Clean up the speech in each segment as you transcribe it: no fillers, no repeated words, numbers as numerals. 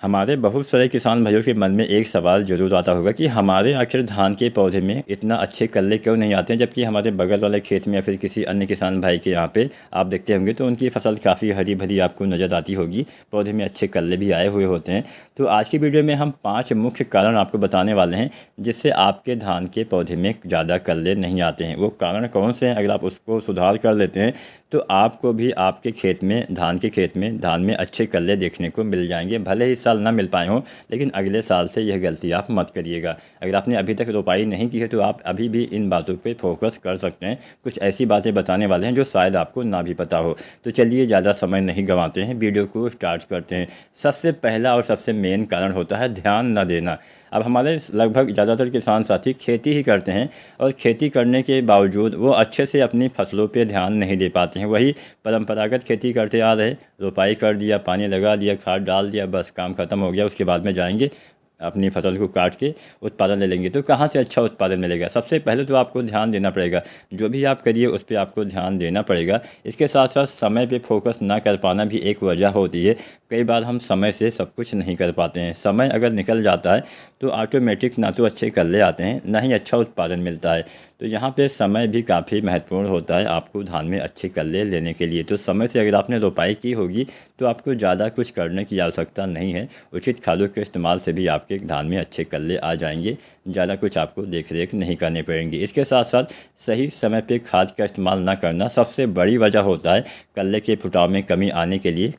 हमारे बहुत सारे किसान भाइयों के मन में एक सवाल जरूर आता होगा कि हमारे आखिर धान के पौधे में इतना अच्छे कल्ले क्यों नहीं आते हैं, जबकि हमारे बगल वाले खेत में या फिर किसी अन्य किसान भाई के यहाँ पे आप देखते होंगे तो उनकी फसल काफ़ी हरी भरी आपको नज़र आती होगी, पौधे में अच्छे कल्ले भी आए हुए होते हैं। तो आज की वीडियो में हम 5 मुख्य कारण आपको बताने वाले हैं जिससे आपके धान के पौधे में ज़्यादा कल्ले नहीं आते हैं। वो कारण कौन से हैं, अगर आप उसको सुधार कर लेते हैं तो आपको भी आपके खेत में धान में अच्छे कल्ले देखने को मिल जाएंगे। भले ही साल ना मिल पाए हों, लेकिन अगले साल से यह गलती आप मत करिएगा। अगर आपने अभी तक रोपाई नहीं की है तो आप अभी भी इन बातों पे फोकस कर सकते हैं। कुछ ऐसी बातें बताने वाले हैं जो शायद आपको ना भी पता हो। तो चलिए ज़्यादा समय नहीं गंवाते हैं, वीडियो को स्टार्ट करते हैं। सबसे पहला और सबसे मेन कारण होता है ध्यान न देना। अब हमारे लगभग ज़्यादातर किसान साथी खेती ही करते हैं और खेती करने के बावजूद वो अच्छे से अपनी फसलों पे ध्यान नहीं दे पाते हैं। वही परंपरागत खेती करते आ रहे, रोपाई कर दिया, पानी लगा दिया, खाद डाल दिया, बस काम ख़त्म हो गया। उसके बाद में जाएंगे अपनी फसल को काट के उत्पादन ले लेंगे। तो कहाँ से अच्छा उत्पादन मिलेगा? सबसे पहले तो आपको ध्यान देना पड़ेगा। जो भी आप करिए उस पर आपको ध्यान देना पड़ेगा। इसके साथ साथ समय पे फोकस ना कर पाना भी एक वजह होती है। कई बार हम समय से सब कुछ नहीं कर पाते हैं। समय अगर निकल जाता है तो ऑटोमेटिक ना तो अच्छे कल्ले आते हैं, ना ही अच्छा उत्पादन मिलता है। तो यहाँ पे समय भी काफ़ी महत्वपूर्ण होता है आपको धान में अच्छे कल्ले लेने के लिए। तो समय से अगर आपने रोपाई की होगी तो आपको ज़्यादा कुछ करने की आवश्यकता नहीं है। उचित खादों के इस्तेमाल से भी आपके धान में अच्छे कल्ले आ जाएंगे। ज़्यादा कुछ आपको देख रेख नहीं करने पड़ेंगे। इसके साथ साथ सही समय पे खाद का इस्तेमाल ना करना सबसे बड़ी वजह होता है कल्ले के फुटाव में कमी आने के लिए,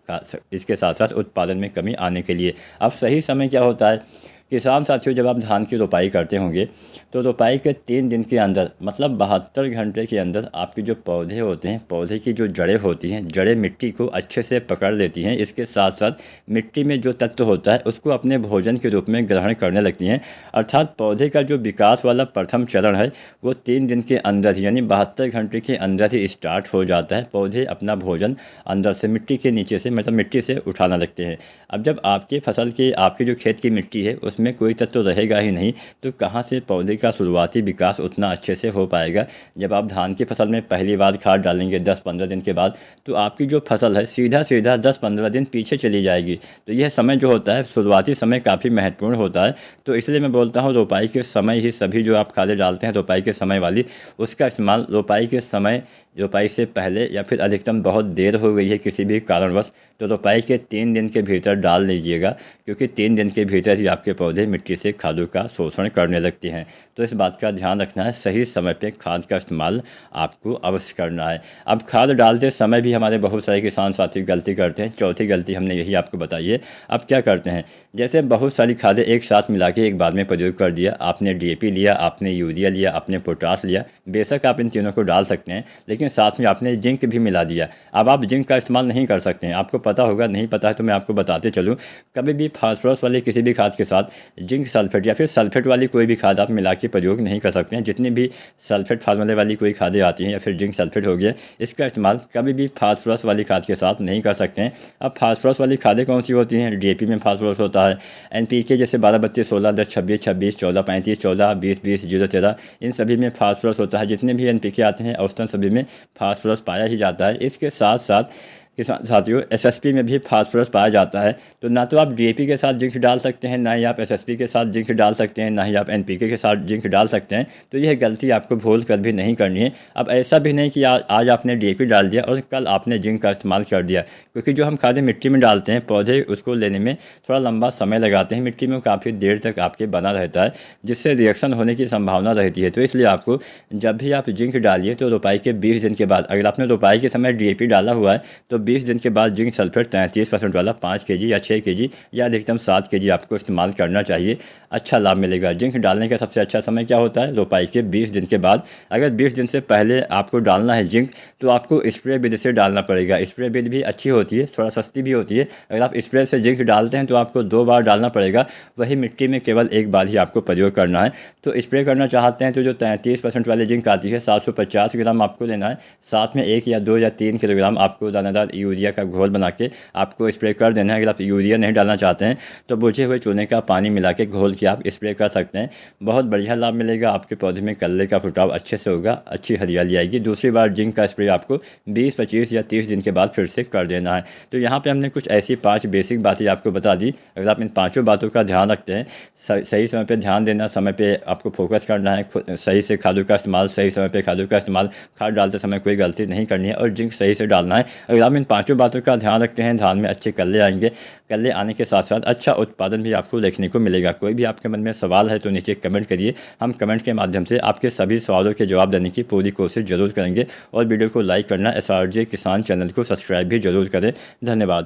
इसके साथ साथ उत्पादन में कमी आने के लिए। अब सही समय क्या होता है? किसान साथियों, जब आप धान की रोपाई करते होंगे तो रोपाई के 3 दिन के अंदर, मतलब 72 घंटे के अंदर आपके जो पौधे होते हैं, पौधे की जो जड़ें होती हैं, जड़ें मिट्टी को अच्छे से पकड़ लेती हैं। इसके साथ साथ मिट्टी में जो तत्व होता है उसको अपने भोजन के रूप में ग्रहण करने लगती हैं। अर्थात पौधे का जो विकास वाला प्रथम चरण है वो 3 दिन के अंदर ही, यानी 72 घंटे के अंदर ही स्टार्ट हो जाता है। पौधे अपना भोजन अंदर से, मिट्टी के नीचे से, मतलब मिट्टी से उठाना लगते हैं। अब जब आपके फसल की, आपके जो खेत की मिट्टी है उसमें कोई तत्व तो रहेगा ही नहीं, तो कहाँ से पौधे का शुरुआती विकास उतना अच्छे से हो पाएगा? जब आप धान की फसल में पहली बार खाद डालेंगे 10-15 दिन के बाद, तो आपकी जो फसल है सीधा सीधा 10-15 दिन पीछे चली जाएगी। तो यह समय जो होता है, शुरुआती समय काफ़ी महत्वपूर्ण होता है। तो इसलिए मैं बोलता हूँ रोपाई के समय ही सभी जो आप खादें डालते हैं रोपाई के समय वाली, उसका इस्तेमाल रोपाई के समय, रोपाई से पहले या फिर अधिकतम बहुत देर हो गई है किसी भी कारणवश तो रोपाई के 3 दिन के भीतर डाल लीजिएगा, क्योंकि 3 दिन के भीतर ही आपके पौधे मिट्टी से खादों का शोषण करने लगते हैं। तो इस बात का ध्यान रखना है, सही समय पे खाद का इस्तेमाल आपको अवश्य करना है। अब खाद डालते समय भी हमारे बहुत सारे किसान साथी गलती करते हैं। चौथी गलती हमने यही आपको बताई है। अब क्या करते हैं, जैसे बहुत सारी खादें एक साथ मिला के एक बार में प्रयोग कर दिया। आपने DAP लिया, आपने यूरिया लिया, आपने पोटास लिया। बेशक आप इन तीनों को डाल सकते हैं, लेकिन साथ में आपने जिंक भी मिला दिया। अब आप जिंक का इस्तेमाल नहीं कर सकते हैं। आपको पता होगा, नहीं पता है तो मैं आपको बताते चलूँ, कभी भी फास्फोरस वाले किसी भी खाद के साथ जिंक सल्फेट या फिर सल्फेट वाली कोई भी खाद आप मिला के प्रयोग नहीं कर सकते हैं। जितनी भी सल्फेट फार्मूले वाली कोई खादें आती हैं या फिर जिंक सल्फेट हो गया, इसका इस्तेमाल कभी भी फास्फोरस वाली खाद के साथ नहीं कर सकते हैं। अब फास्फोरस वाली खादें कौन सी होती हैं? DAP में फास्फोरस होता है, NPK जैसे 12-32-16, 10-26-26, 14-35, 14-20-20-0-13, इन सभी में फास्फोरस होता है। जितने भी NPK आते हैं औसतन सभी में फास्फोरस पाया ही जाता है। इसके साथ साथ किसान साथियों, SSP में भी फास्फोरस पाया जाता है। तो ना तो आप DAP के साथ जिंक डाल सकते हैं, ना ही आप SSP के साथ जिंक डाल सकते हैं, ना ही आप NPK के साथ जिंक डाल सकते हैं। तो यह गलती आपको भूल कर भी नहीं करनी है। अब ऐसा भी नहीं कि आज आपने DAP डाल दिया और कल आपने जिंक का इस्तेमाल कर दिया, क्योंकि जो हम खादें मिट्टी में डालते हैं, पौधे उसको लेने में थोड़ा लंबा समय लगाते हैं। मिट्टी में काफ़ी देर तक आपके बना रहता है, जिससे रिएक्शन होने की संभावना रहती है। तो इसलिए आपको जब भी आप जिंक डालिए तो रोपाई के 20 दिन के बाद, अगर आपने रोपाई के समय DAP डाला हुआ है तो 20 दिन के बाद जिंक सल्फेट 33% वाला 5 kg या 6 kg या अधिकतम 7 kg आपको इस्तेमाल करना चाहिए। अच्छा लाभ मिलेगा। जिंक डालने का सबसे अच्छा समय क्या होता है? रोपाई के 20 दिन के बाद। अगर 20 दिन से पहले आपको डालना है जिंक तो आपको स्प्रे विधि से डालना पड़ेगा। स्प्रे विधि भी अच्छी होती है, थोड़ा सस्ती भी होती है। अगर आप स्प्रे से जिंक डालते हैं तो आपको 2 बार डालना पड़ेगा, वही मिट्टी में केवल 1 बार ही आपको प्रयोग करना है। तो स्प्रे करना चाहते हैं तो जो 33% वाली जिंक आती है 750 ग्राम आपको लेना है। साथ में 1 या 2 या 3 किलोग्राम आपको दानेदार यूरिया का घोल बना के आपको स्प्रे कर देना है। अगर आप यूरिया नहीं डालना चाहते हैं तो बुझे हुए चूने का पानी मिला के घोल के आप स्प्रे कर सकते हैं। बहुत बढ़िया लाभ मिलेगा, आपके पौधे में कल्ले का फुटाव अच्छे से होगा, अच्छी हरियाली आएगी। दूसरी बार जिंक का स्प्रे आपको 20, 25 या 30 दिन के बाद फिर से कर देना है। तो यहाँ पे हमने कुछ ऐसी 5 बेसिक बातें आपको बता दी। अगर आप इन 5 बातों का ध्यान रखते हैं, सही समय पे ध्यान देना, समय पे आपको फोकस करना है, सही से खादों का इस्तेमाल, सही समय पे खादों का इस्तेमाल, खाद डालते समय कोई गलती नहीं करनी है और जिंक सही से डालना है। अगर आप इन 5 बातों का ध्यान रखते हैं, धान में अच्छे कल्ले आएंगे। कल्ले आने के साथ साथ अच्छा उत्पादन भी आपको देखने को मिलेगा। कोई भी आपके मन में सवाल है तो नीचे कमेंट करिए, हम कमेंट के माध्यम से आपके सभी सवालों के जवाब देने की पूरी कोशिश जरूर करेंगे। और वीडियो को लाइक करना, SRJ किसान चैनल को सब्सक्राइब भी जरूर करें। धन्यवाद।